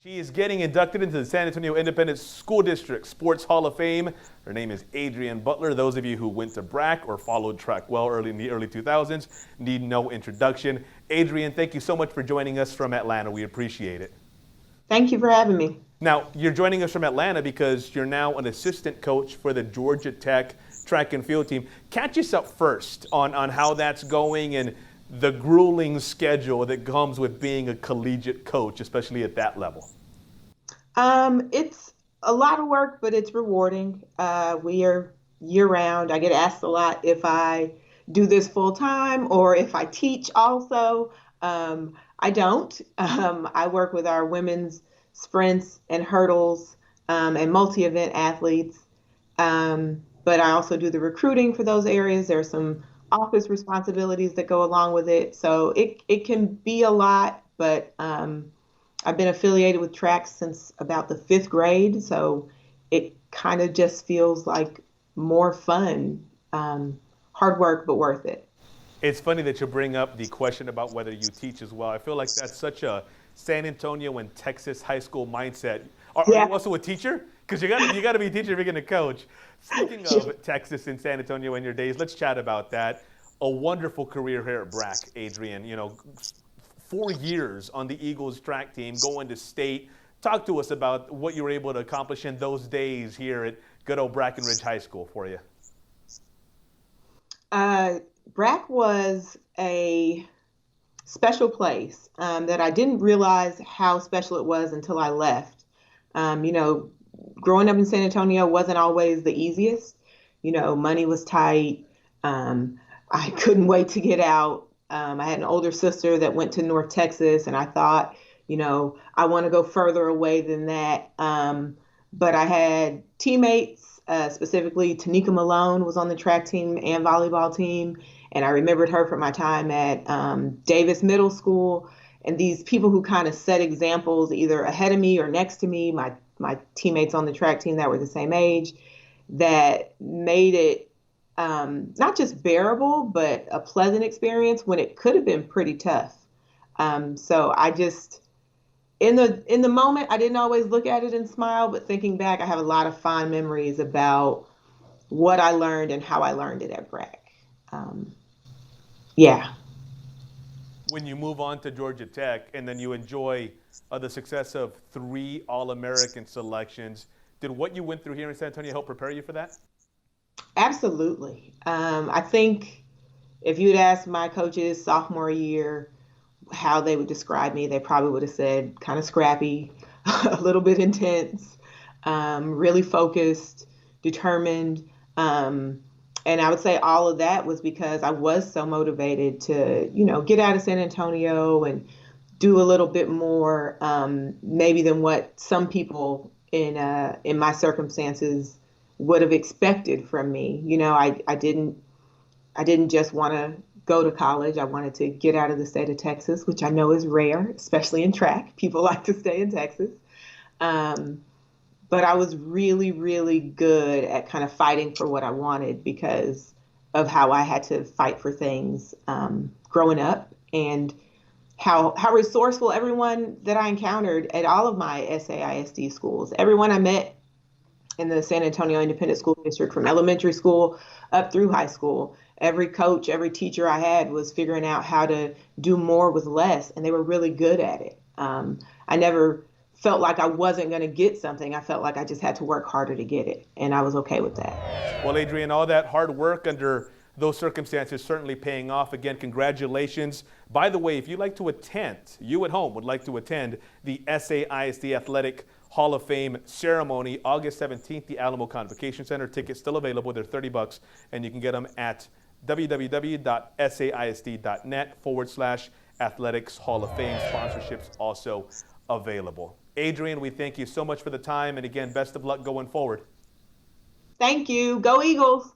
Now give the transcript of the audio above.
She is getting inducted into the San Antonio Independent School District Sports Hall of Fame. Her name is Adriane Butler. Those of you who went to Brack or followed track well in the early 2000s need no introduction. Adriane, thank you so much for joining us from Atlanta. We appreciate it. Thank you for having me. Now, you're joining us from Atlanta because you're now an assistant coach for the Georgia Tech track and field team. Catch us up first on how that's going and the grueling schedule that comes with being a collegiate coach, especially at that level. It's a lot of work, but it's rewarding. We are year-round. I get asked a lot if I do this full-time or if I teach also. I don't. I work with our women's sprints and hurdles and multi-event athletes. But I also do the recruiting for those areas. There are some office responsibilities that go along with it. So it can be a lot, but I've been affiliated with track since about the 5th grade. So it kind of just feels like more fun, hard work, but worth it. It's funny that you bring up the question about whether you teach as well. I feel like that's such a San Antonio and Texas high school mindset. Are you also a teacher? Because you got to be a teacher if you're going to coach. Speaking of Texas and San Antonio in your days, let's chat about that. A wonderful career here at Brack, Adriane. You know, 4 years on the Eagles track team, going to state. Talk to us about what you were able to accomplish in those days here at good old Brackenridge High School for you. Brack was a special place that I didn't realize how special it was until I left. Growing up in San Antonio wasn't always the easiest. Money was tight. I couldn't wait to get out. I had an older sister that went to North Texas, and I thought, I want to go further away than that. But I had teammates, specifically Tanika Malone was on the track team and volleyball team. And I remembered her from my time at Davis Middle School. And these people who kind of set examples either ahead of me or next to me, my teammates on the track team that were the same age, that made it not just bearable, but a pleasant experience when it could have been pretty tough. So I just, in the moment, I didn't always look at it and smile, but thinking back, I have a lot of fond memories about what I learned and how I learned it at Brack. When you move on to Georgia Tech and then you enjoy the success of 3 All-American selections, did what you went through here in San Antonio help prepare you for that? Absolutely. I think if you'd asked my coaches sophomore year how they would describe me, they probably would have said kind of scrappy, a little bit intense, really focused, determined. And I would say all of that was because I was so motivated to, get out of San Antonio and do a little bit more, maybe than what some people in my circumstances would have expected from me. I didn't just want to go to college. I wanted to get out of the state of Texas, which I know is rare, especially in track. People like to stay in Texas. But I was really, really good at kind of fighting for what I wanted because of how I had to fight for things growing up and how resourceful everyone that I encountered at all of my SAISD schools, everyone I met in the San Antonio Independent School District from elementary school up through high school, every coach, every teacher I had was figuring out how to do more with less, and they were really good at it. I never felt like I wasn't going to get something. I felt like I just had to work harder to get it, and I was okay with that. Well, Adriane, all that hard work under those circumstances certainly paying off. Again, congratulations. By the way, if you'd like to attend, you at home would like to attend the SAISD Athletic Hall of Fame ceremony, August 17th, the Alamo Convocation Center. Tickets still available. They're $30, and you can get them at www.saisd.net/Athletics Hall of Fame. Sponsorships also available. Adriane, we thank you so much for the time, and again, best of luck going forward. Thank you. Go Eagles.